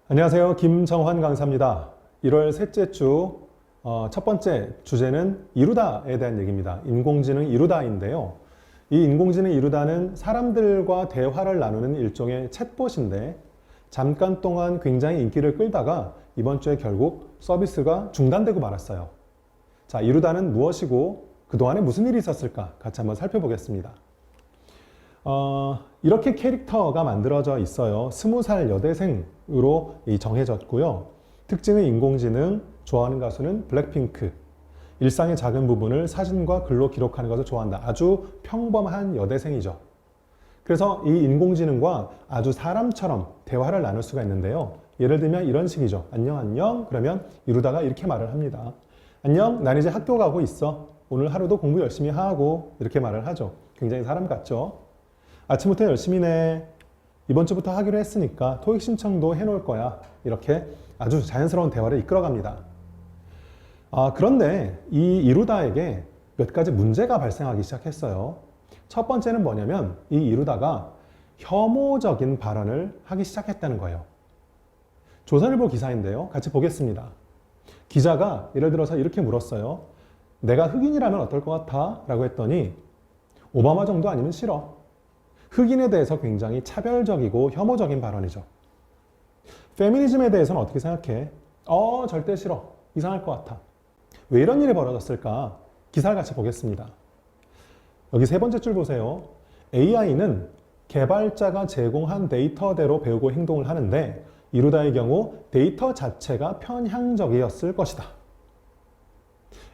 안녕하세요. 김정환 강사입니다. 1월 셋째 주 첫 번째 주제는 이루다에 대한 얘기입니다. 인공지능 이루다인데요. 이 인공지능 이루다는 사람들과 대화를 나누는 일종의 챗봇인데 잠깐 동안 굉장히 인기를 끌다가 이번 주에 결국 서비스가 중단되고 말았어요. 자, 이루다는 무엇이고 그동안에 무슨 일이 있었을까? 같이 한번 살펴보겠습니다. 이렇게 캐릭터가 만들어져 있어요. 20살 여대생으로 정해졌고요. 특징은 인공지능, 좋아하는 가수는 블랙핑크, 일상의 작은 부분을 사진과 글로 기록하는 것을 좋아한다. 아주 평범한 여대생이죠. 그래서 이 인공지능과 아주 사람처럼 대화를 나눌 수가 있는데요. 예를 들면 이런 식이죠. 안녕 안녕 그러면 이루다가 이렇게 말을 합니다. 안녕, 난 이제 학교 가고 있어. 오늘 하루도 공부 열심히 하고 이렇게 말을 하죠. 굉장히 사람 같죠. 아침부터 열심히 내. 이번 주부터 하기로 했으니까 토익 신청도 해놓을 거야. 이렇게 아주 자연스러운 대화를 이끌어갑니다. 그런데 이 이루다에게 몇 가지 문제가 발생하기 시작했어요. 첫 번째는 뭐냐면 이 이루다가 혐오적인 발언을 하기 시작했다는 거예요. 조선일보 기사인데요. 같이 보겠습니다. 기자가 예를 들어서 이렇게 물었어요. 내가 흑인이라면 어떨 것 같아? 라고 했더니 오바마 정도 아니면 싫어. 흑인에 대해서 굉장히 차별적이고 혐오적인 발언이죠. 페미니즘에 대해서는 어떻게 생각해? 절대 싫어. 이상할 것 같아. 왜 이런 일이 벌어졌을까? 기사를 같이 보겠습니다. 여기 세 번째 줄 보세요. AI는 개발자가 제공한 데이터대로 배우고 행동을 하는데 이루다의 경우 데이터 자체가 편향적이었을 것이다.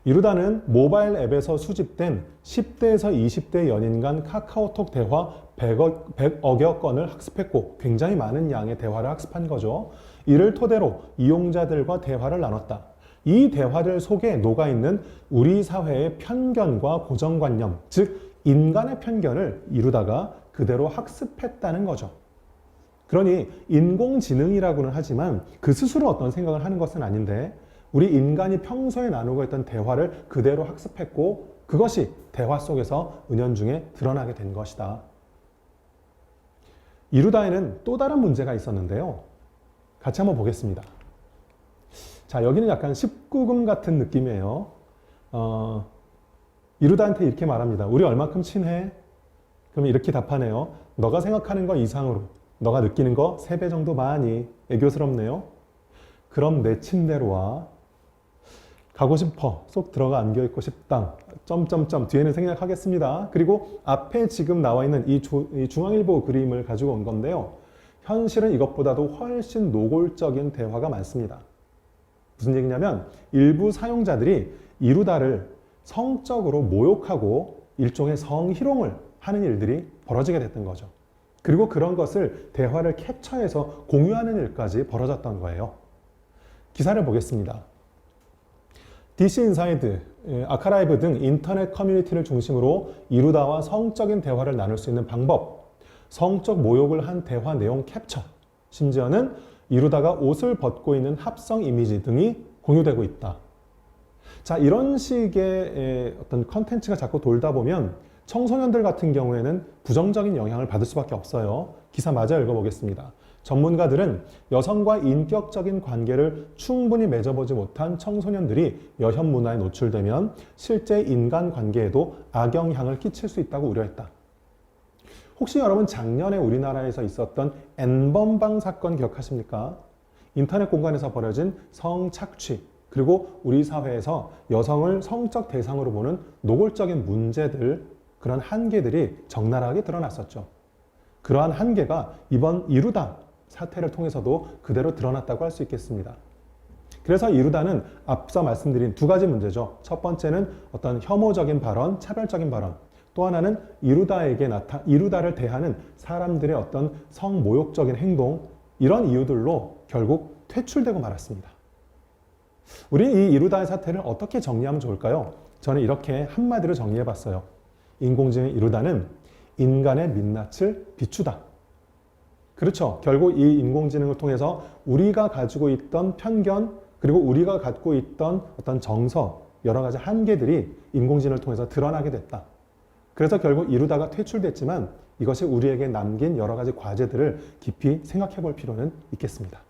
이루다는 모바일 앱에서 수집된 10대에서 20대 연인 간 카카오톡 대화 100억여 건을 학습했고 굉장히 많은 양의 대화를 학습한 거죠. 이를 토대로 이용자들과 대화를 나눴다. 이 대화들 속에 녹아있는 우리 사회의 편견과 고정관념, 즉 인간의 편견을 이루다가 그대로 학습했다는 거죠. 그러니 인공지능이라고는 하지만 그 스스로 어떤 생각을 하는 것은 아닌데 우리 인간이 평소에 나누고 있던 대화를 그대로 학습했고 그것이 대화 속에서 은연중에 드러나게 된 것이다. 이루다에는 또 다른 문제가 있었는데요. 같이 한번 보겠습니다. 자, 여기는 약간 19금 같은 느낌이에요. 이루다한테 이렇게 말합니다. 우리 얼마큼 친해? 그럼 이렇게 답하네요. 너가 생각하는 거 이상으로, 너가 느끼는 거 3배 정도 많이. 애교스럽네요. 그럼 내 침대로 와. 가고 싶어. 쏙 들어가 안겨있고 싶다. 점점점 뒤에는 생략하겠습니다. 그리고 앞에 지금 나와 있는 이 중앙일보 그림을 가지고 온 건데요. 현실은 이것보다도 훨씬 노골적인 대화가 많습니다. 무슨 얘기냐면 일부 사용자들이 이루다를 성적으로 모욕하고 일종의 성희롱을 하는 일들이 벌어지게 됐던 거죠. 그리고 그런 것을 대화를 캡처해서 공유하는 일까지 벌어졌던 거예요. 기사를 보겠습니다. DC 인사이드, 아카라이브 등 인터넷 커뮤니티를 중심으로 이루다와 성적인 대화를 나눌 수 있는 방법, 성적 모욕을 한 대화 내용 캡처, 심지어는 이루다가 옷을 벗고 있는 합성 이미지 등이 공유되고 있다. 자, 이런 식의 어떤 컨텐츠가 자꾸 돌다 보면 청소년들 같은 경우에는 부정적인 영향을 받을 수밖에 없어요. 기사 마저 읽어보겠습니다. 전문가들은 여성과 인격적인 관계를 충분히 맺어보지 못한 청소년들이 여혐 문화에 노출되면 실제 인간관계에도 악영향을 끼칠 수 있다고 우려했다. 혹시 여러분 작년에 우리나라에서 있었던 N번방 사건 기억하십니까? 인터넷 공간에서 벌어진 성착취, 그리고 우리 사회에서 여성을 성적 대상으로 보는 노골적인 문제들, 그런 한계들이 적나라하게 드러났었죠. 그러한 한계가 이번 이루다 사태를 통해서도 그대로 드러났다고 할 수 있겠습니다. 그래서 이루다는 앞서 말씀드린 두 가지 문제죠. 첫 번째는 어떤 혐오적인 발언, 차별적인 발언. 또 하나는 이루다를 대하는 사람들의 어떤 성모욕적인 행동, 이런 이유들로 결국 퇴출되고 말았습니다. 우리 이 이루다의 사태를 어떻게 정리하면 좋을까요? 저는 이렇게 한마디로 정리해봤어요. 인공지능 이루다는 인간의 민낯을 비추다. 그렇죠. 결국 이 인공지능을 통해서 우리가 가지고 있던 편견, 그리고 우리가 갖고 있던 어떤 정서, 여러 가지 한계들이 인공지능을 통해서 드러나게 됐다. 그래서 결국 이루다가 퇴출됐지만 이것이 우리에게 남긴 여러 가지 과제들을 깊이 생각해 볼 필요는 있겠습니다.